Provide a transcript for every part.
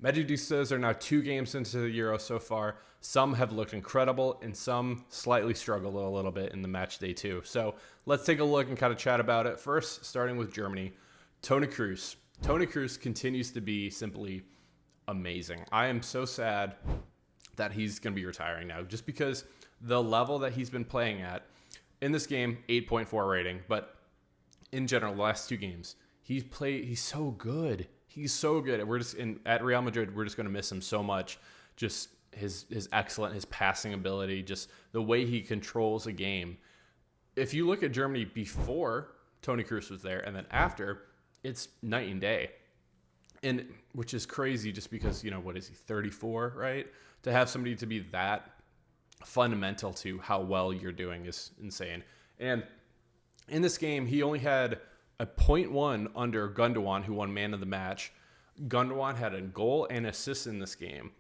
Madridistas are now 2 games into the Euro so far. Some have looked incredible, and some slightly struggled a little bit in the match day 2. So let's take a look and kind of chat about it. First, starting with Germany, Toni Kroos. Toni Kroos continues to be simply amazing. I am so sad that he's going to be retiring now, just because the level that he's been playing at in this game, 8.4 rating, but in general, the last 2 games, he's so good. He's so good. We're just at Real Madrid, we're just going to miss him so much. Just his his passing ability, just the way he controls a game. If you look at Germany before Toni Kroos was there and then after, it's night and day. And which is crazy just because, what is he, 34, right? To have somebody to be that fundamental to how well you're doing is insane. And in this game, he only had a .1 under Gundogan, who won man of the match. Gundogan had a goal and assist in this game,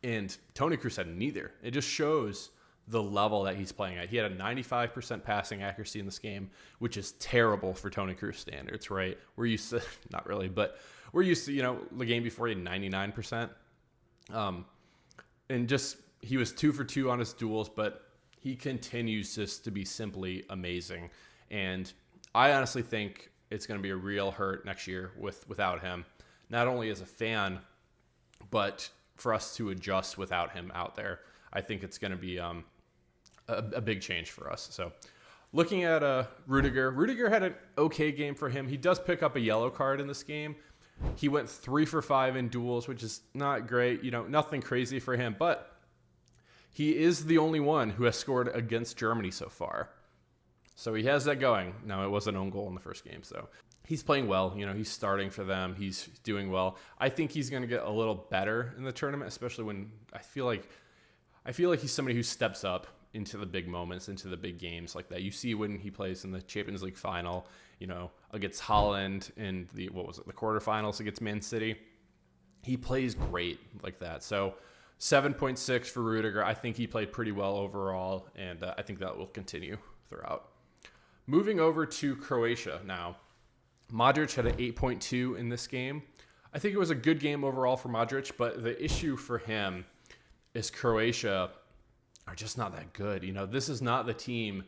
and Toni Kroos had neither. It just shows the level that he's playing at. He had a 95% passing accuracy in this game, which is terrible for Toni Kroos standards, right? We're used to, not really, but we're used to, the game before he had 99%. And just, he was 2 for 2 on his duels, but he continues just to be simply amazing. And I honestly think it's going to be a real hurt next year without him, not only as a fan, but for us to adjust without him out there. I think it's going to be a big change for us. So looking at Rudiger had an okay game for him. He does pick up a yellow card in this game. He went 3 for 5 in duels, which is not great. Nothing crazy for him, but he is the only one who has scored against Germany so far. So he has that going. Now, it was an own goal in the first game, so he's playing well. He's starting for them. He's doing well. I think he's going to get a little better in the tournament, especially when I feel like he's somebody who steps up into the big moments, into the big games like that. You see when he plays in the Champions League final, against Holland in the quarterfinals against Man City. He plays great like that. So 7.6 for Rudiger. I think he played pretty well overall, and I think that will continue throughout. Moving over to Croatia now. Modric had an 8.2 in this game. I think it was a good game overall for Modric, but the issue for him is Croatia are just not that good. This is not the team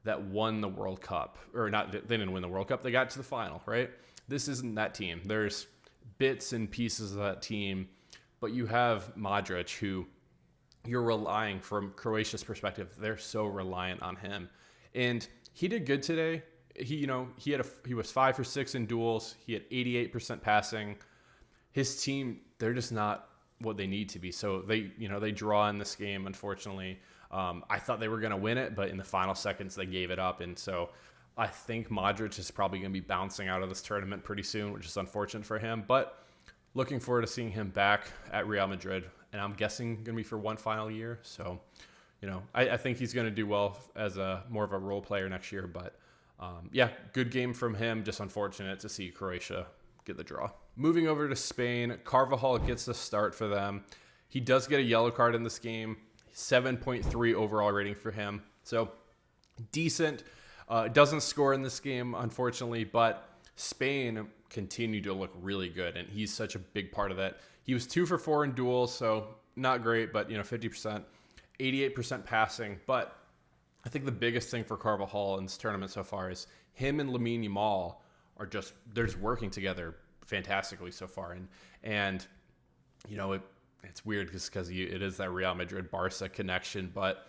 that won the World Cup. Or not, they didn't win the World Cup. They got to the final, right? This isn't that team. There's bits and pieces of that team, but you have Modric, who you're relying, from Croatia's perspective, they're so reliant on him. And he did good today. He was 5 for 6 in duels. He had 88% passing. His team, they're just not what they need to be. So they draw in this game, unfortunately. I thought they were going to win it, but in the final seconds they gave it up. And so I think Modric is probably going to be bouncing out of this tournament pretty soon, which is unfortunate for him. But looking forward to seeing him back at Real Madrid, and I'm guessing going to be for one final year. So, I think he's going to do well as more of a role player next year. But good game from him. Just unfortunate to see Croatia get the draw. Moving over to Spain, Carvajal gets the start for them. He does get a yellow card in this game. 7.3 overall rating for him. So decent. Doesn't score in this game, unfortunately, but Spain continue to look really good, and he's such a big part of that. He was 2 for 4 in duels, so not great, but 50%, 88% passing. But I think the biggest thing for Carvajal in this tournament so far is him and Lamine Yamal are they're just working together fantastically so far, and it's weird because it is that Real Madrid Barca connection, but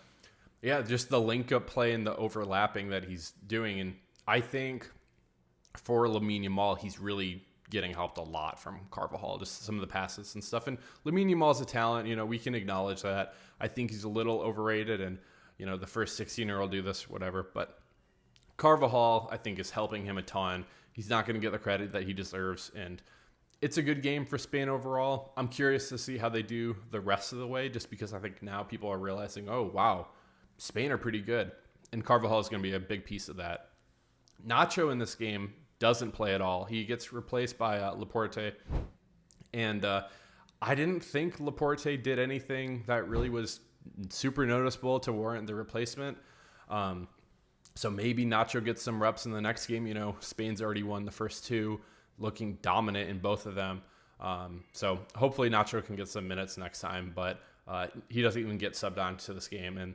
yeah, just the link up play and the overlapping that he's doing, and I think for Lamine Yamal, he's really getting helped a lot from Carvajal, just some of the passes and stuff. And Lamine Yamal's a talent, we can acknowledge that. I think he's a little overrated, and the first 16-year-old do this, whatever. But Carvajal, I think, is helping him a ton. He's not going to get the credit that he deserves, and it's a good game for Spain overall. I'm curious to see how they do the rest of the way, just because I think now people are realizing, oh, wow, Spain are pretty good. And Carvajal is going to be a big piece of that. Nacho in this game doesn't play at all. He gets replaced by Laporte. And I didn't think Laporte did anything that really was super noticeable to warrant the replacement. So maybe Nacho gets some reps in the next game. Spain's already won the first 2, looking dominant in both of them. So hopefully Nacho can get some minutes next time, but he doesn't even get subbed on to this game. And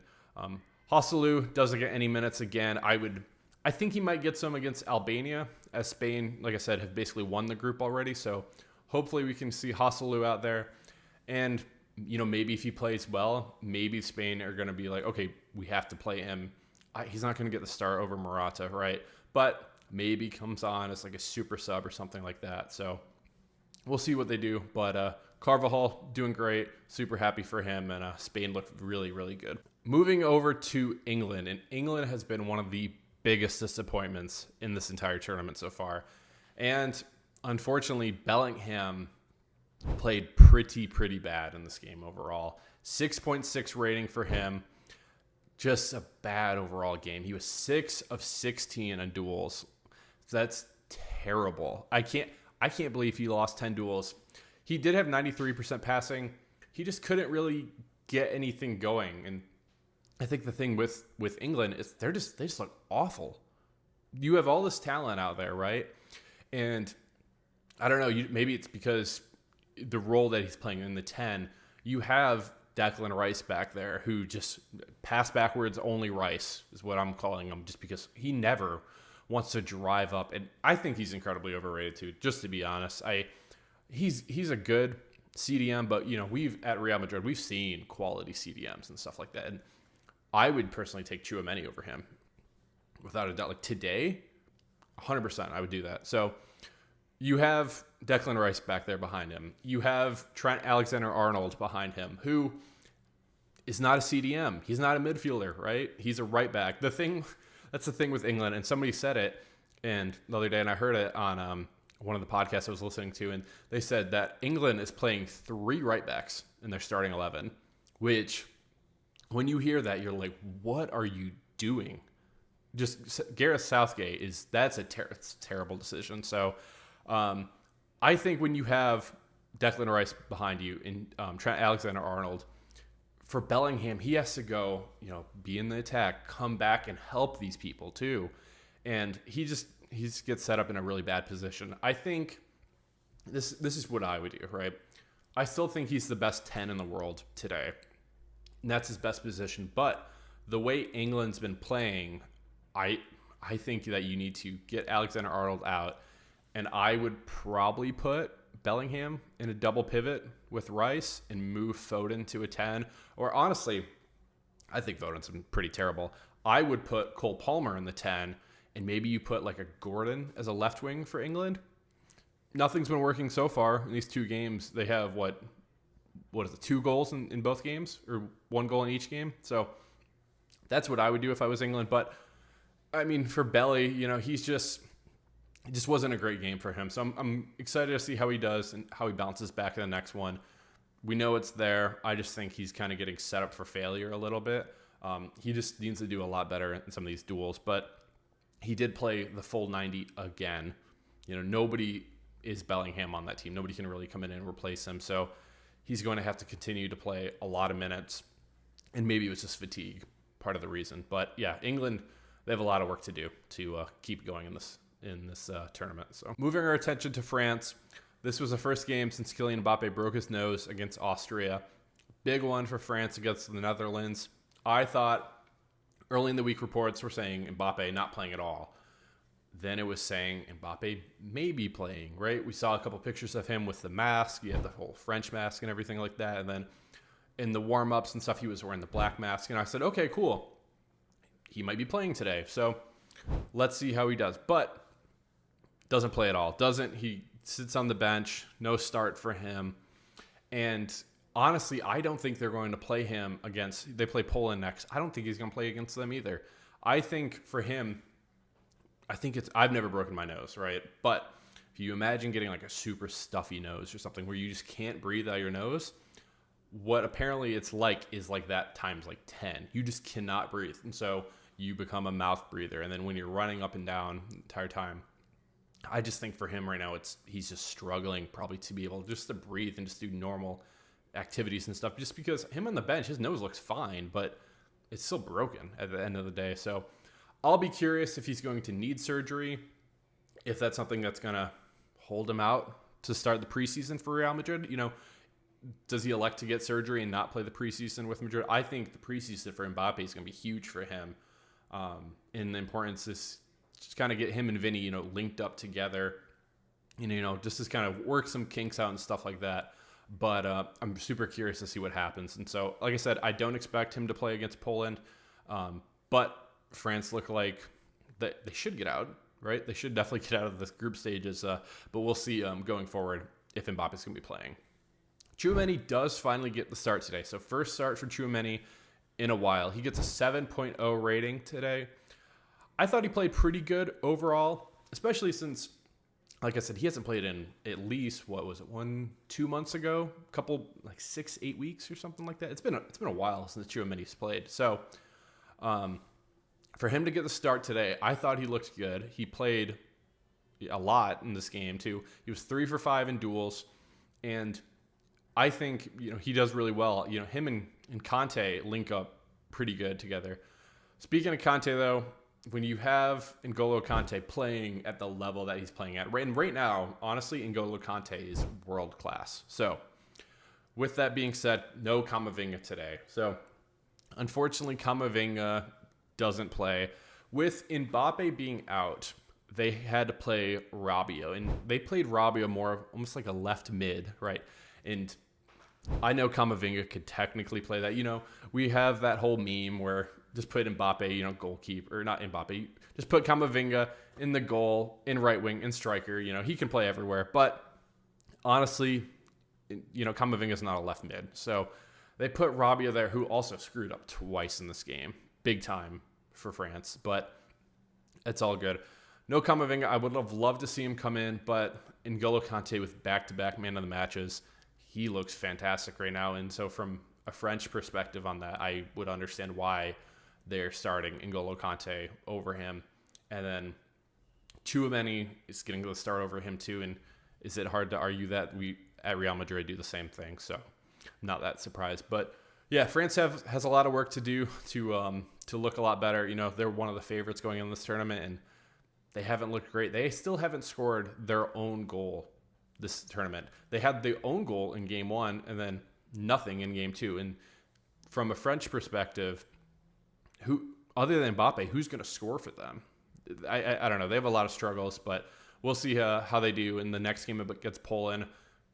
Joselu doesn't get any minutes again. I think he might get some against Albania, as Spain, like I said, have basically won the group already. So hopefully we can see Joselu out there. And, maybe if he plays well, maybe Spain are going to be like, okay, we have to play him. He's not going to get the start over Morata, right? But maybe comes on as like a super sub or something like that. So we'll see what they do. But Carvajal doing great. Super happy for him. And Spain looked really, really good. Moving over to England. And England has been one of the biggest disappointments in this entire tournament so far. And unfortunately, Bellingham played pretty bad in this game overall. 6.6 rating for him. Just a bad overall game. He was 6 of 16 on duels. That's terrible. I can't believe he lost 10 duels. He did have 93% passing. He just couldn't really get anything going. And I think the thing with England is they just look awful. You have all this talent out there, right? And I don't know, maybe it's because the role that he's playing in the 10, you have Declan Rice back there who just pass backwards only Rice is what I'm calling him, just because he never wants to drive up. And I think he's incredibly overrated too, just to be honest. He's a good CDM, but we've at Real Madrid, we've seen quality CDMs and stuff like that. And I would personally take Tchouaméni over him without a doubt. Like today, 100% I would do that. So you have Declan Rice back there behind him. You have Trent Alexander-Arnold behind him, who is not a CDM. He's not a midfielder, right? He's a right back. That's the thing with England, and somebody said it and the other day, and I heard it on one of the podcasts I was listening to, and they said that England is playing 3 right backs in their starting 11, which when you hear that, you're like, what are you doing? Just Gareth Southgate that's a terrible decision. So I think when you have Declan Rice behind you and Trent Alexander-Arnold, for Bellingham, he has to go, be in the attack, come back and help these people too. And he gets set up in a really bad position. I think this is what I would do, right? I still think he's the best 10 in the world today. And that's his best position. But the way England's been playing, I think that you need to get Alexander-Arnold out. And I would probably put Bellingham in a double pivot with Rice and move Foden to a 10. Or honestly, I think Foden's been pretty terrible. I would put Cole Palmer in the 10, and maybe you put like a Gordon as a left wing for England. Nothing's been working so far in these 2 games. They have what is it, 2 goals in both games, or 1 goal in each game. So that's what I would do if I was England. But I mean, for Belly, it just wasn't a great game for him. So I'm excited to see how he does and how he bounces back in the next one. We know it's there. I just think he's kind of getting set up for failure a little bit. He just needs to do a lot better in some of these duels. But he did play the full 90 again. Nobody is Bellingham on that team. Nobody can really come in and replace him. So he's going to have to continue to play a lot of minutes. And maybe it was just fatigue, part of the reason. But yeah, England, they have a lot of work to do to keep going in this tournament. So moving our attention to France, this was the first game since Kylian Mbappe broke his nose against Austria. Big one for France against the Netherlands. I thought early in the week reports were saying Mbappe not playing at all. Then it was saying Mbappe may be playing, right? We saw a couple pictures of him with the mask. He had the whole French mask and everything like that. And then in the warm-ups and stuff, he was wearing the black mask. And I said, okay, cool. He might be playing today. So let's see how he does. But doesn't play at all. He sits on the bench. No start for him. And honestly, I don't think they're going to play him they play Poland next. I don't think he's going to play against them either. I think for him, I've never broken my nose, right? But if you imagine getting like a super stuffy nose or something where you just can't breathe out your nose, what apparently it's like is like that times like 10. You just cannot breathe. And so you become a mouth breather. And then when you're running up and down the entire time, I just think for him right now, he's just struggling probably to be able just to breathe and just do normal activities and stuff. Just because him on the bench, his nose looks fine, but it's still broken at the end of the day. So I'll be curious if he's going to need surgery, if that's something that's going to hold him out to start the preseason for Real Madrid. Does he elect to get surgery and not play the preseason with Madrid? I think the preseason for Mbappe is going to be huge for him. And the importance is just kind of get him and Vinny, linked up together. Just to kind of work some kinks out and stuff like that. But I'm super curious to see what happens. And so, like I said, I don't expect him to play against Poland. But France look like they should get out, right? They should definitely get out of the group stages. But we'll see going forward if Mbappe's going to be playing. Tchouaméni does finally get the start today. So first start for Tchouaméni in a while. He gets a 7.0 rating today. I thought he played pretty good overall, especially since, like I said, he hasn't played in at least, 2 months ago? A couple, 6-8 weeks or something like that. It's been a while since Tchouaméni's played. So for him to get the start today, I thought he looked good. He played a lot in this game too. He was 3 for 5 in duels, and I think he does really well. Him and Kanté link up pretty good together. Speaking of Kanté, though, when you have N'Golo Kanté playing at the level that he's playing at, and right now, honestly, N'Golo Kanté is world class. So, with that being said, no Camavinga today. So, unfortunately, Camavinga doesn't play. With Mbappe being out, they had to play Rabiot, and they played Rabiot more almost like a left mid, right? And I know Camavinga could technically play that. We have that whole meme where just put Mbappe, goalkeeper, or not Mbappe, just put Camavinga in the goal, in right wing, in striker. He can play everywhere. But honestly, Camavinga's not a left mid. So they put Rabiot there, who also screwed up twice in this game. Big time for France. But it's all good. No Camavinga. I would have loved to see him come in, but N'Golo Kanté with back-to-back man of the matches, he looks fantastic right now. And so from a French perspective on that, I would understand why they're starting N'Golo Kanté over him. And then Tchouaméni is getting the start over him too. And is it hard to argue that we at Real Madrid do the same thing? So I'm not that surprised. But yeah, France has a lot of work to do to look a lot better. They're one of the favorites going in this tournament, and they haven't looked great. They still haven't scored their own goal this tournament. They had their own goal in game 1 and then nothing in game 2. And from a French perspective, who other than Mbappe, who's going to score for them? I don't know. They have a lot of struggles, but we'll see how they do in the next game against Poland.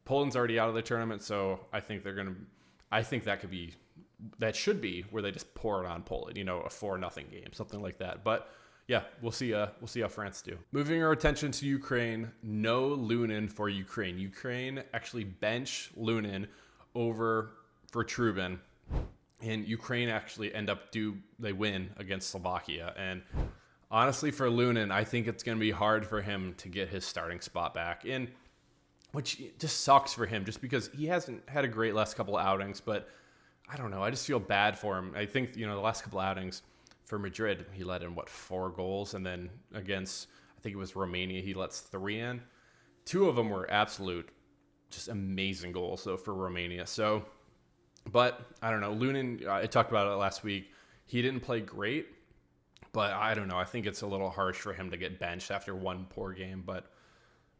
Poland's already out of the tournament, so I think that should be where they just pour it on Poland. A 4-0 game, something like that. But yeah, we'll see how France do. Moving our attention to Ukraine, no Lunin for Ukraine. Ukraine actually bench Lunin over for Trubin, and Ukraine actually they win against Slovakia. And honestly, for Lunin, I think it's going to be hard for him to get his starting spot back, which just sucks for him, just because he hasn't had a great last couple of outings. But I don't know, I just feel bad for him. I think the last couple of outings for Madrid, he let in 4 goals, and then against, I think it was Romania, he lets 3 in. 2 of them were absolute, just amazing goals, though, for Romania. So, but I don't know, Lunin, I talked about it last week. He didn't play great, but I don't know. I think it's a little harsh for him to get benched after one poor game, but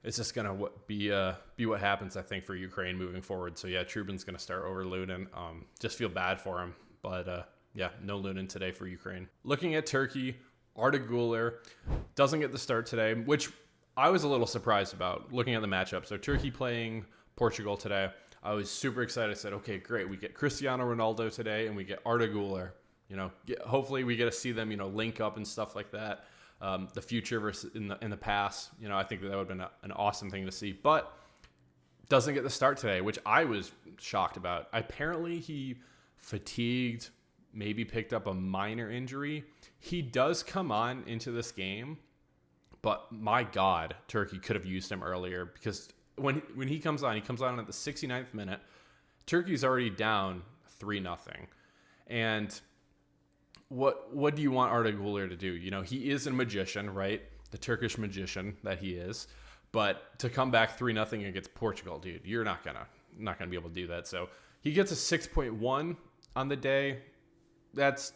it's just gonna be what happens, I think, for Ukraine moving forward. So yeah, Trubin's gonna start over Lunin. Just feel bad for him, but yeah, no Lunin today for Ukraine. Looking at Turkey, Arda Güler doesn't get the start today, which I was a little surprised about looking at the matchup. So Turkey playing Portugal today. I was super excited. I said, okay, great. We get Cristiano Ronaldo today, and we get Arda Güler. Hopefully we get to see them, link up and stuff like that. The future versus in the past, I think that would have been an awesome thing to see. But doesn't get the start today, which I was shocked about. Apparently he fatigued, maybe picked up a minor injury. He does come on into this game, but my God, Turkey could have used him earlier, because when he comes on at the 69th minute. Turkey's already down 3-0. And what do you want Arda Güler to do? He is a magician, right? The Turkish magician that he is. But to come back 3-0 against Portugal, dude, you're not gonna be able to do that. So he gets a 6.1 on the day. That's,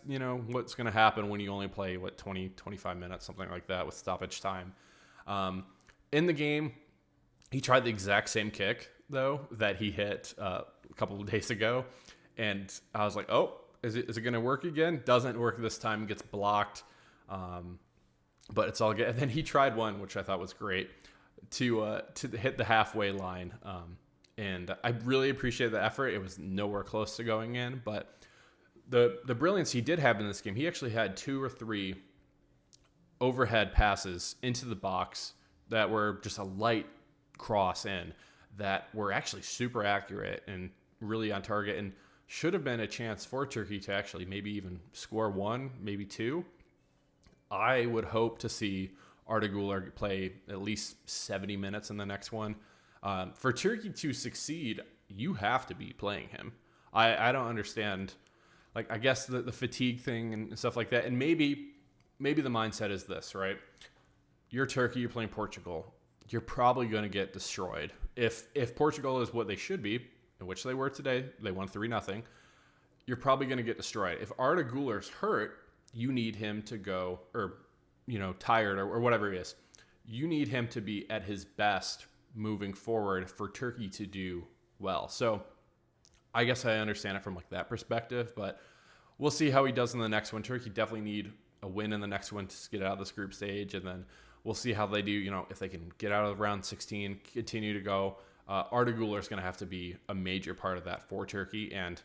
what's going to happen when you only play, 20, 25 minutes, something like that with stoppage time. In the game, He tried the exact same kick, though, that he hit a couple of days ago. And I was like, oh, is it going to work again? Doesn't work this time. Gets blocked. But it's all good. And then he tried one, which I thought was great, to hit the halfway line. And I really appreciate the effort. It was nowhere close to going in. But the brilliance he did have in this game, he actually had 2 or 3 overhead passes into the box that were just a light cross in that were actually super accurate and really on target, and should have been a chance for Turkey to actually maybe even score 1, maybe 2. I would hope to see Arda Güler play at least 70 minutes in the next one. For Turkey to succeed, you have to be playing him. I don't understand. Like, I guess the fatigue thing and stuff like that. And maybe the mindset is this, right? You're Turkey, you're playing Portugal. You're probably going to get destroyed. If Portugal is what they should be, in which they were today, they won 3-0, you're probably going to get destroyed. If Arda Güler's hurt, you need him to go, or, tired or whatever it is. You need him to be at his best moving forward for Turkey to do well. So I guess I understand it from like that perspective, but we'll see how he does in the next one. Turkey definitely need a win in the next one to get out of this group stage, and then we'll see how they do, if they can get out of round 16, continue to go. Arda Güler is going to have to be a major part of that for Turkey, and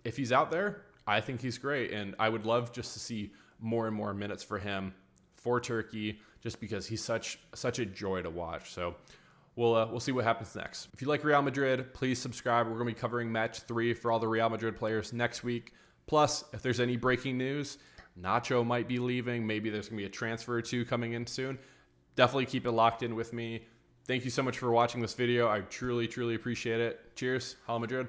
if he's out there, I think he's great, and I would love just to see more and more minutes for him for Turkey, just because he's such a joy to watch. So we'll see what happens next. If you like Real Madrid, please subscribe. We're going to be covering match 3 for all the Real Madrid players next week. Plus, if there's any breaking news, Nacho might be leaving. Maybe there's going to be a transfer or 2 coming in soon. Definitely keep it locked in with me. Thank you so much for watching this video. I truly, truly appreciate it. Cheers. Hala Madrid.